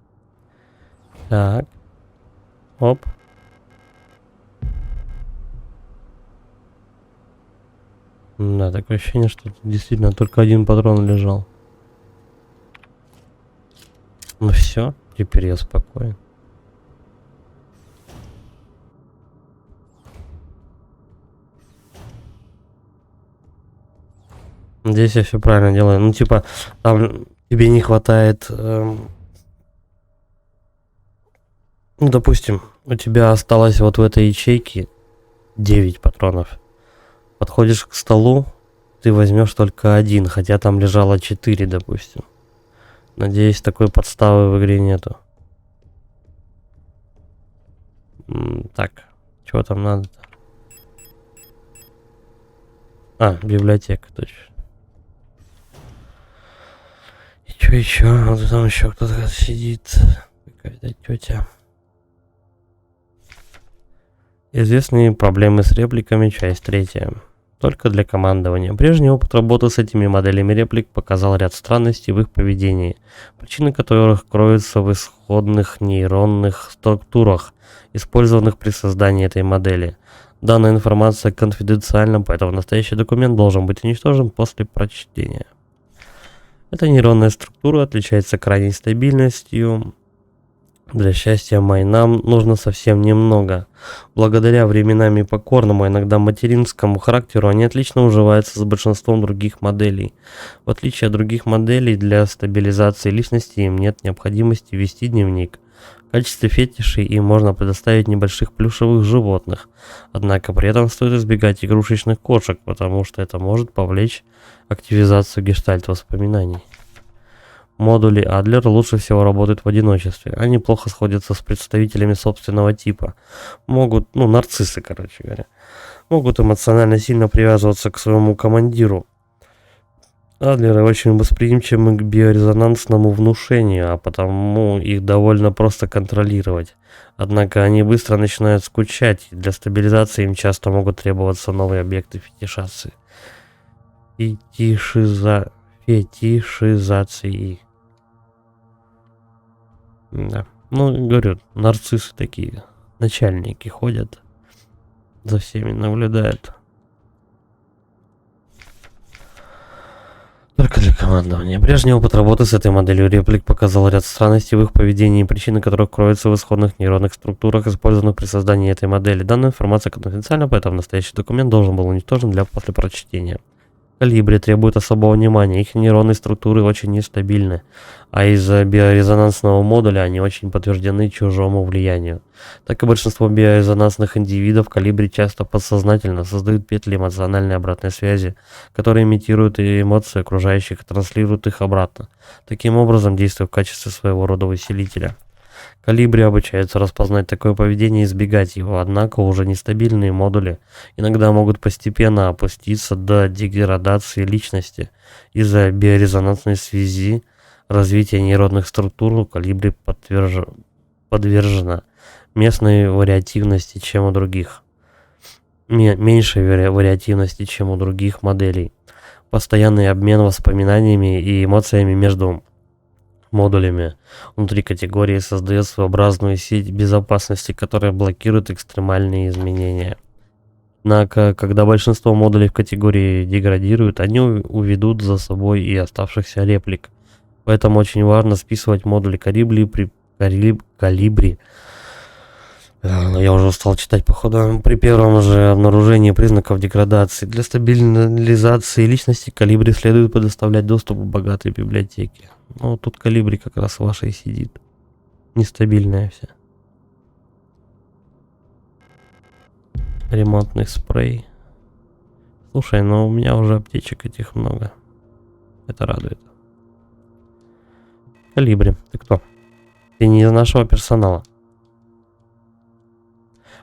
Так. Оп. Да, такое ощущение, что тут действительно только один патрон лежал. Ну все, теперь я спокоен. Здесь я все правильно делаю. Ну, типа, там тебе не хватает... ну, допустим, у тебя осталось вот в этой ячейке 9 патронов. Подходишь к столу, ты возьмешь только один, хотя там лежало 4, допустим. Надеюсь, такой подставы в игре нету. Так, Чего там надо-то? А, библиотека, точно. И чё еще? Вот там еще кто-то сидит. Какая-то тетя. Известные проблемы с репликами, часть 3. Только для командования. Прежний опыт работы с этими моделями реплик показал ряд странностей в их поведении, причины которых кроются в исходных нейронных структурах, использованных при создании этой модели. Данная информация конфиденциальна, поэтому настоящий документ должен быть уничтожен после прочтения. Эта нейронная структура отличается крайней стабильностью. Для счастья майнам нужно совсем немного. Благодаря временами покорному, иногда материнскому характеру, они отлично уживаются с большинством других моделей. В отличие от других моделей, для стабилизации личности им нет необходимости вести дневник. В качестве фетишей им можно предоставить небольших плюшевых животных. Однако при этом стоит избегать игрушечных кошек, потому что это может повлечь активизацию гештальт-воспоминаний. Модули Адлер лучше всего работают в одиночестве. Они плохо сходятся с представителями собственного типа. Могут, нарциссы, короче говоря. Могут эмоционально сильно привязываться к своему командиру. Адлеры очень восприимчивы к биорезонансному внушению, а потому их довольно просто контролировать. Однако они быстро начинают скучать, и для стабилизации им часто могут требоваться новые объекты фетишации. Фетишизации. Да. Говорю, нарциссы такие, начальники ходят, за всеми наблюдают. Только для командования. Прежний опыт работы с этой моделью реплик показал ряд странностей в их поведении, причины которых кроются в исходных нейронных структурах, использованных при создании этой модели. Данная информация конфиденциальна, поэтому настоящий документ должен был уничтожен после прочтения. Калибри требуют особого внимания, их нейронные структуры очень нестабильны, а из-за биорезонансного модуля они очень подвержены чужому влиянию. Так и большинство биорезонансных индивидов Калибри часто подсознательно создают петли эмоциональной обратной связи, которые имитируют эмоции окружающих и транслируют их обратно, таким образом действуя в качестве своего рода усилителя. Калибри обучаются распознать такое поведение и избегать его, однако уже нестабильные модули иногда могут постепенно опуститься до деградации личности. Из-за биорезонансной связи развития нейронных структур у Калибри подвержена местной вариативности, чем у других. Меньшей вариативности, чем у других моделей. Постоянный обмен воспоминаниями и эмоциями между модулями внутри категории создает своеобразную сеть безопасности, которая блокирует экстремальные изменения. Однако, когда большинство модулей в категории деградируют, они уведут за собой и оставшихся реплик. Поэтому очень важно списывать модули Калибри. Я уже устал читать, походу. При первом же обнаружении признаков деградации для стабилизации личности Калибри следует предоставлять доступ к богатой библиотеке. Тут Калибри как раз ваша и сидит. Нестабильная вся. Ремонтный спрей. Слушай, у меня уже аптечек этих много. Это радует. Калибри, ты кто? Ты не из нашего персонала.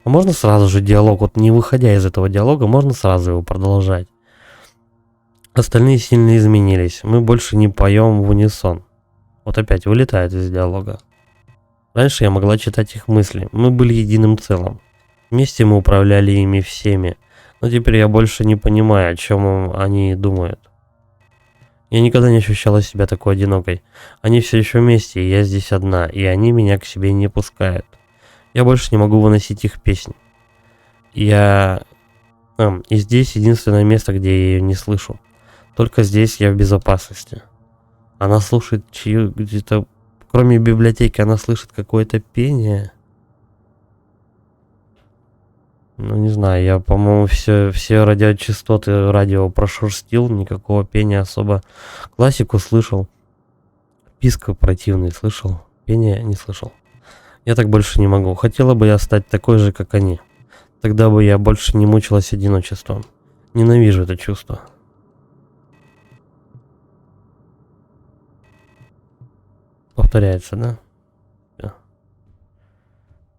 А можно сразу же диалог, не выходя из этого диалога, можно сразу его продолжать. Остальные сильно изменились. Мы больше не поем в унисон. Опять вылетает из диалога. Раньше я могла читать их мысли. Мы были единым целым. Вместе мы управляли ими всеми. Но теперь я больше не понимаю, о чем они думают. Я никогда не ощущала себя такой одинокой. Они все еще вместе, и я здесь одна, и они меня к себе не пускают. Я больше не могу выносить их песни. И здесь единственное место, где я ее не слышу. Только здесь я в безопасности. Она слушает где-то, кроме библиотеки, она слышит какое-то пение. Не знаю, я, по-моему, все радиочастоты радио прошерстил, никакого пения особо. Классику слышал. Писк противный слышал, пение не слышал. Я так больше не могу. Хотела бы я стать такой же, как они. Тогда бы я больше не мучилась одиночеством. Ненавижу это чувство. Повторяется, да?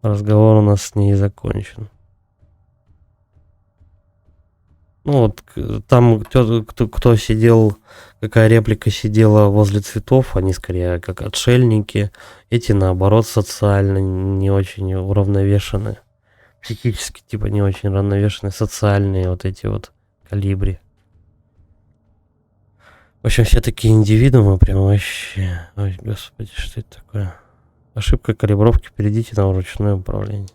Разговор у нас с ней закончен. Ну вот там кто сидел, какая реплика сидела возле цветов, они скорее как отшельники, эти наоборот социально не очень уравновешены, психически типа не очень уравновешены, социальные вот эти вот калибри. В общем, все такие индивидуумы прям вообще... Ой, господи, что это такое? Ошибка калибровки, перейдите на ручное управление.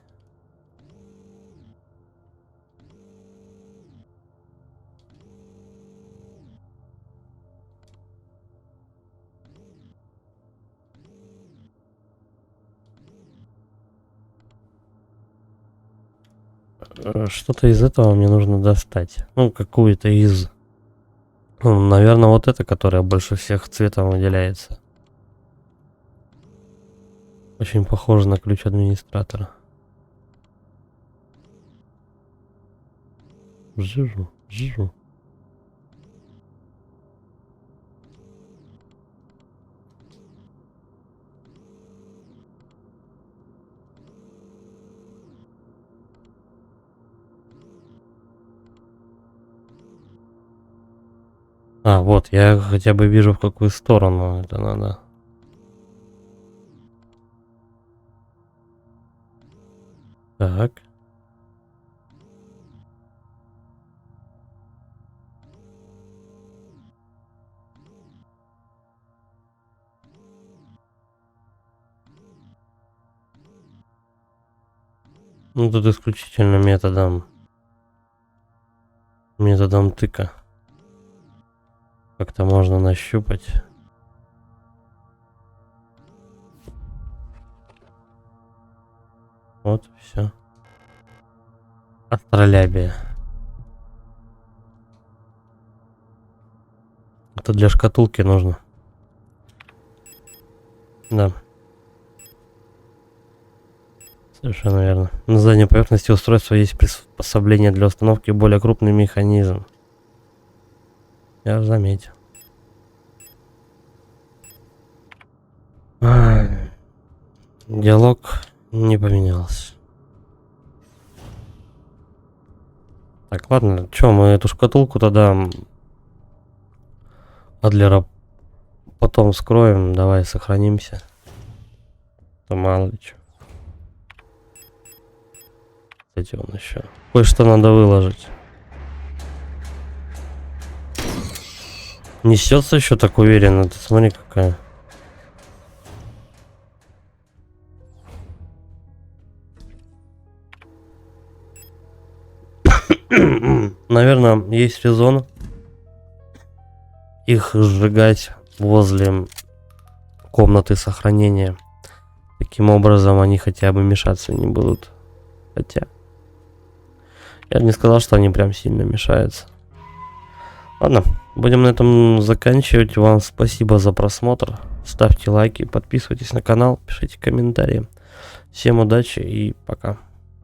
Что-то из этого мне нужно достать. Ну, какую-то из... Ну, наверное, вот это, которая больше всех цветом выделяется. Очень похоже на ключ администратора. Жижу, жижу. А, вот, я хотя бы вижу, в какую сторону это надо. Так. Ну, тут исключительно методом тыка. Как-то можно нащупать. Вот, все. Астролябия. Это для шкатулки нужно. Да. Совершенно верно. На задней поверхности устройства есть приспособление для установки более крупный механизм. Я заметил. Диалог не поменялся. Так, ладно, что, мы эту шкатулку тогда Адлера потом вскроем. Давай сохранимся. То мало ли что. Кстати, он еще. Кое-что надо выложить. Несется еще так уверенно. Ты смотри, какая. Наверное, есть резон их сжигать возле комнаты сохранения. Таким образом, они хотя бы мешаться не будут. Хотя... Я бы не сказал, что они прям сильно мешаются. Ладно, будем на этом заканчивать. Вам спасибо за просмотр. Ставьте лайки, подписывайтесь на канал, пишите комментарии. Всем удачи и пока.